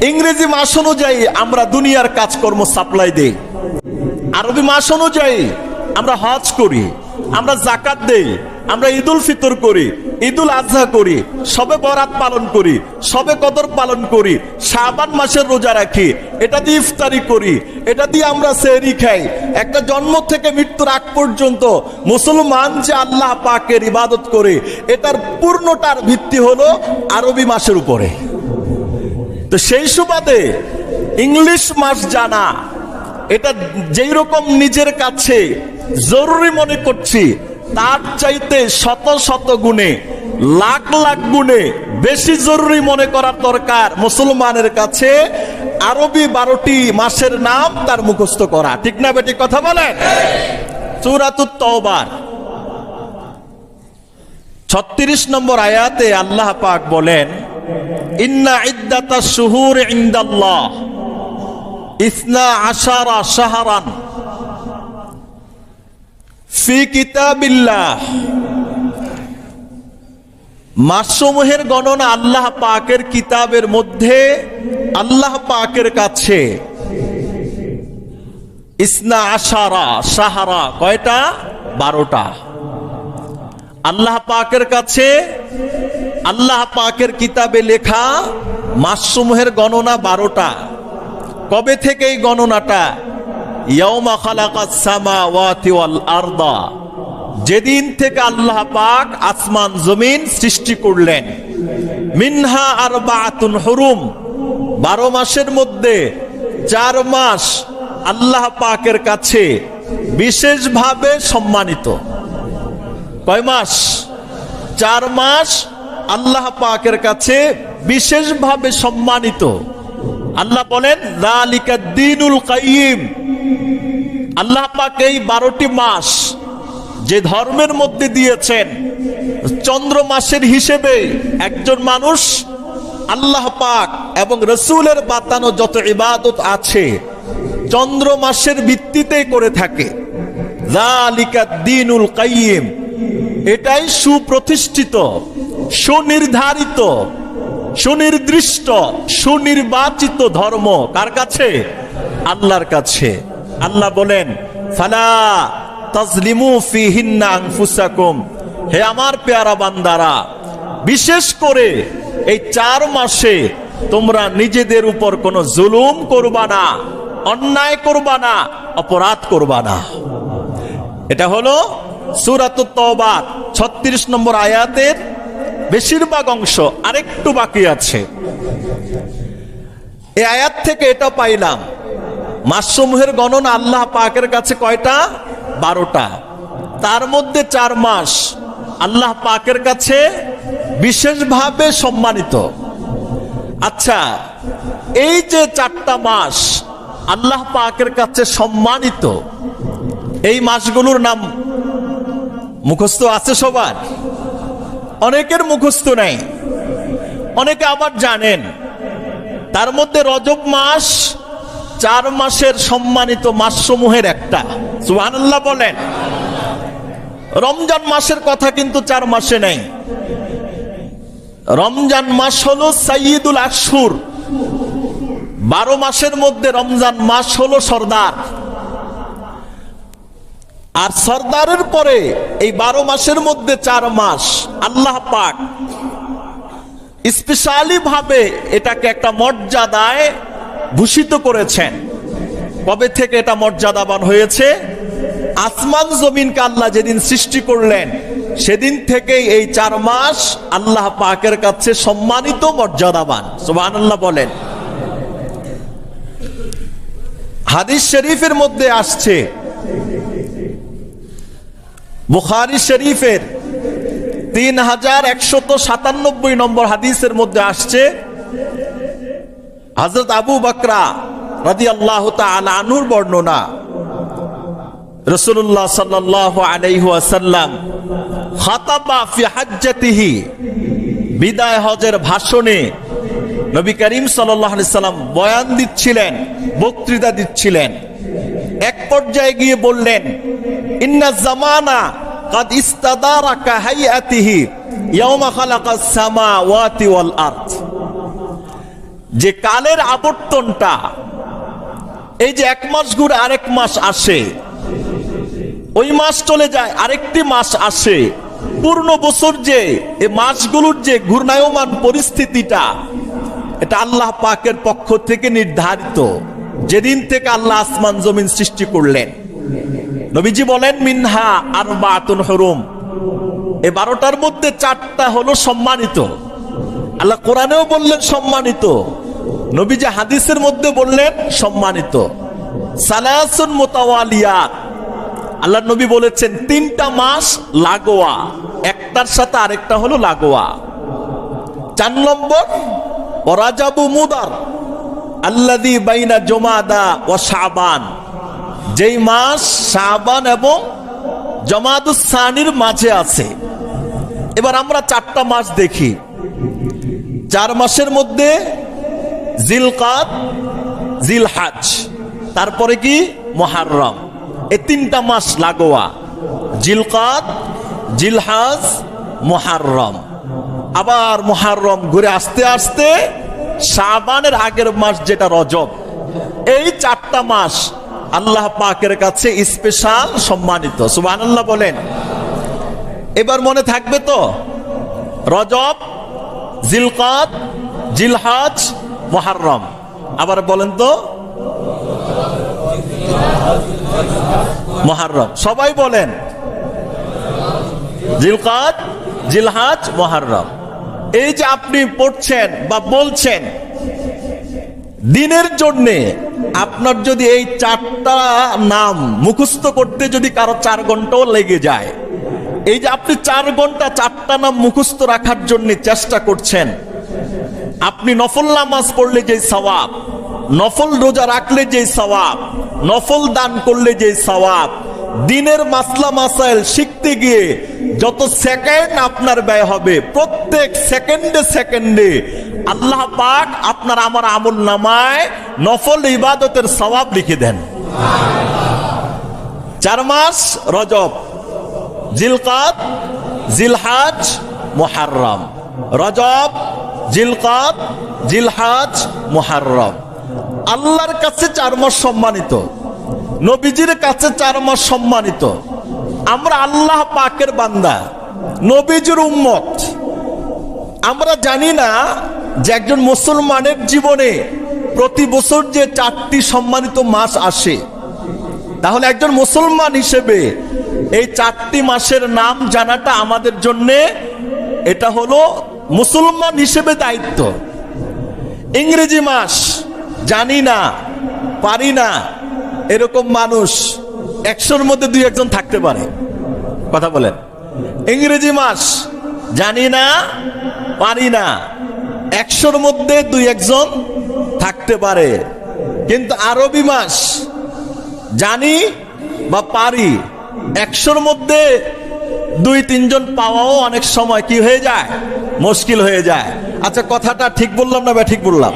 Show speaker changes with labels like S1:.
S1: ইংরেজি মাস অনুযায়ী আমরা দুনিয়ার কাজকর্ম সাপ্লাই দেই, আরবি মাস অনুযায়ী আমরা হজ করি, আমরা জাকাত দেই, আমরা ঈদুল ফিতর করি, ঈদুল আজহা করি, শবে বরাত পালন করি, শবে কদর পালন করি, শাবান মাসের রোজা রাখি, এটা দিয়ে ইফতারি করি, এটা দিয়ে আমরা সেহরি খাই। একটা জন্ম থেকে মৃত্যুর আগ পর্যন্ত মুসলমান যে আল্লাহ পাকের ইবাদত করে, এটার পূর্ণটার ভিত্তি হলো আরবি মাসের উপরে। তো সেই সুবাদে ইংলিশ মাস জানা এটা যেই রকম নিজের কাছে জরুরি মনে করছি, তার চাইতে শত শত গুণে, লাখ লাখ গুণে বেশি জরুরি মনে করার দরকার মুসলমানের কাছে আরবি 12টি মাসের নাম তার মুখস্থ করা। ঠিক না বেটি কথা বলেন? সূরাতুত তাওবার 36 নম্বর আয়াতে আল্লাহ পাক বলেন, ইন্না ইদ্দাতাশ শুহুর ইনদাল্লাহ 12 শাহরান ফি কিতাবিল্লাহ। মাসসমূহের গণনা আল্লাহ পাকের কিতাবের মধ্যে আল্লাহ পাকের কাছে 12 শাহরা, কয়টা? 12টা। আল্লাহ পাকের কাছে আল্লাহ পাকের কিতাবে লেখা মাসসমূহের গণনা 12টা। কবে থেকে এই গণনাটা? ইয়াউমা খালাকাস সামাওয়াতি ওয়াল আরদা, যেদিন থেকে আল্লাহ পাক আসমান জমিন সৃষ্টি করলেন। মিনহা আরবাআতুন হুরুম, 12 মাসের মধ্যে 4 মাস আল্লাহ পাকের কাছে বিশেষভাবে সম্মানিত। কয় মাস? 4 মাস আল্লাহ পাকের কাছে বিশেষভাবে সম্মানিত। আল্লাহ বলেন যালিকাদ দীনুল কাইয়িম। আল্লাহ পাক এই 12টি মাস যে ধর্মের মধ্যে দিয়েছেন, চন্দ্র মাসের হিসেবে একজন মানুষ আল্লাহ পাক এবং রসুলের বাতানো যত ইবাদত আছে চন্দ্র মাসের ভিত্তিতেই করে থাকে। যালিকাদ দীনুল কাইয়িম, এটাই সুপ্রতিষ্ঠিত, সুনির্ধারিত, সুনির্দিষ্ট, সুনির্বাচিত ধর্ম। কার কাছে? আল্লাহর কাছে। আল্লাহ বলেন ফালা তাজলিমু ফিহিন্না আনফুসাকুম, হে আমার পেয়ারা বান্দারা, বিশেষ করে এই 4 মাসে তোমরা নিজেদের উপর কোনো জুলুম করবা না, অন্যায় করবা না, অপরাধ করবা না। এটা হলো সূরাতুত তাওবার 36 নম্বর আয়াতের বেশিরভাগ অংশ। আরেকটু বাকি আছে। এই আয়াত থেকে এটা পাইলাম মাসসমূহের গণনা আল্লাহ পাকের কাছে কয়টা? 12টা। তার মধ্যে 4 মাস আল্লাহ পাকের কাছে বিশেষভাবে সম্মানিত। আচ্ছা, এই যে 4টা মাস আল্লাহ পাকের কাছে সম্মানিত, এই মাসগুলোর নাম মুখস্থ আছে সবার? অনেকের মুখস্থ নাই, অনেকে আবার জানেন। তার মধ্যে রজব মাস 4 মাসের সম্মানিত মাসসমূহের একটা। সুবহানাল্লাহ বলেন। রমজান মাসের কথা কিন্তু 4 মাসে নেই। রমজান মাস হলো সাইয়্যিদুল আশহুর, 12 মাসের মধ্যে রমজান মাস হলো সরদার। আর সরদারের পরে এই 12 মাসের মধ্যে 4 মাস আল্লাহ পাক স্পেশালি ভাবে এটাকে একটা মর্যাদায় ভূষিত করেছেন। কবে থেকে এটা মর্যাদাবান হয়েছে? আসমান জমিনকে আল্লাহ যেদিন সৃষ্টি করলেন সেদিন থেকে এই 4 মাস আল্লাহ পাকের কাছে সম্মানিত, মর্যাদাবান। সুবহানাল্লাহ বলেন। হাদিস শরীফের মধ্যে আসছে, বুখারী শরীফের 3197 নম্বর হাদিসের মধ্যে আসছে, হযরত আবু বকরা রাদিয়াল্লাহু তাআলা আনহুর বর্ণনা। রাসূলুল্লাহ সাল্লাল্লাহু আলাইহি ওয়াসাল্লাম খাতাবা ফি হাজ্জাতিহি, বিদায় হজের ভাষণে নবী করিম সাল্লাল্লাহু আলাইহি সাল্লাম বয়ান দিচ্ছিলেন, বক্তৃতা দিচ্ছিলেন। এক পর্যায়ে গিয়ে বললেন, ইন্না জামানা কাদ ইস্তাদারা কাহাইয়াতিহি ইয়াওমা খালাকাস সামাওয়াতি ওয়াল আরদ। যে কালের আবর্তনটা, এই যে এক মাস ঘুরে আরেক মাস আসে, ওই মাস চলে যায় আরেকটি মাস আসে, পূর্ণ বছর যে এই মাসগুলোর যে ঘূর্ণায়মান পরিস্থিতিটা, এটা আল্লাহ পাকের পক্ষ থেকে নির্ধারিত। যেদিন থেকে আল্লাহ আসমান জমিন সৃষ্টি করলেন, নবীজি বলেন মিনহা আরবাতুন হুরুম, এই 12টার মধ্যে 4টা হলো সম্মানিত। আল্লাহ কোরআনেও বললেন সম্মানিত, নবীজি হাদিসের মধ্যে বললেন সম্মানিত। সালাসুন মুতাওয়ালিয়াত, আল্লাহ নবী বলেছেন 3টা মাস লাগোয়া, একটার সাথে আরেকটা হলো লাগোয়া। 4 নম্বর রাজাবু মুদার আল্লাযী বাইনা জুমাদা ওয়া শাবান, যেই মাস শাবান এবং জমাদুস সানির মাঝে আছে। এবার আমরা 4টা মাস দেখি। 4 মাসের মধ্যে জিলকাদ, জিলহাজ, তারপরে কি মুহররম, এই 3টা মাস লাগোয়া। জিলকাদ, জিলহাজ, মুহররম। আবার মুহররম ঘুরে আসতে আসতে শাবানের আগের মাস যেটা রজব। এই 4টা মাস আল্লাহ পাকের কাছে স্পেশাল সম্মানিত। সুবহানাল্লাহ বলেন। এবার মনে থাকবে তো, রজব, জিলকাদ, জিলহাজ, মুহররম। আবার বলেন তো, মুহররম। সবাই বলেন, জিলকাদ, জিলহাজ, মুহররম। এই যে আপনি পড়ছেন বা বলছেন, দিনের জন্যে আপনার যদি এই 4টা নাম মুখস্থ করতে যদি কারো 4 ঘন্টাও লেগে যায়, এই যে আপনি 4 ঘন্টা 4টা নাম মুখস্থ রাখার জন্য চেষ্টা করছেন, আপনি নফল নামাজ পড়লে যে সওয়াব, নফল রোজা রাখলে যে সওয়াব, নফল দান করলে যে সওয়াব, দিনের মাসলা মাসাইল শিখতে গিয়ে যত সেকেন্ড আপনার ব্যয় হবে, প্রত্যেক সেকেন্ডে সেকেন্ডে আল্লাহ পাক আপনার আমার আমল নামায় নফল ইবাদতের সওয়াব লিখে দেন। 4 মাস রজব, জিলকাদ, জিলহাজ, মুহররম। রজব, জিলকাদ, জিলহাজ, মুহররম। আল্লাহর কাছে 4 মাস সম্মানিত, নবীজির কাছে 4 মাস সম্মানিত। আমরা আল্লাহ পাকের বান্দা, নবীজির উম্মত। আমরা জানি না যে একজন মুসলমানের জীবনে প্রতি বছর যে 4টি সম্মানিত মাস আসে। তাহলে একজন মুসলমান হিসেবে এই 4টি মাসের নাম জানাটা আমাদের জন্য, এটা হলো মুসলমান হিসেবে দায়িত্ব। ইংরেজি মাস জানি না, পারি না, এরকম মানুষ 100-র মধ্যে 2-1 জন থাকতে পারে। কথা বলেন। ইংরেজি মাস জানি না, পারি না, 100-র মধ্যে 2-1 জন থাকতে পারে। কিন্তু আরবি মাস জানি বা পারি, 100-র মধ্যে 2-3 জন পাওয়াও অনেক সময় কি হয়ে যায়, মুশকিল হয়ে যায়। আচ্ছা, কথাটা ঠিক বললাম না বা ঠিক বললাম?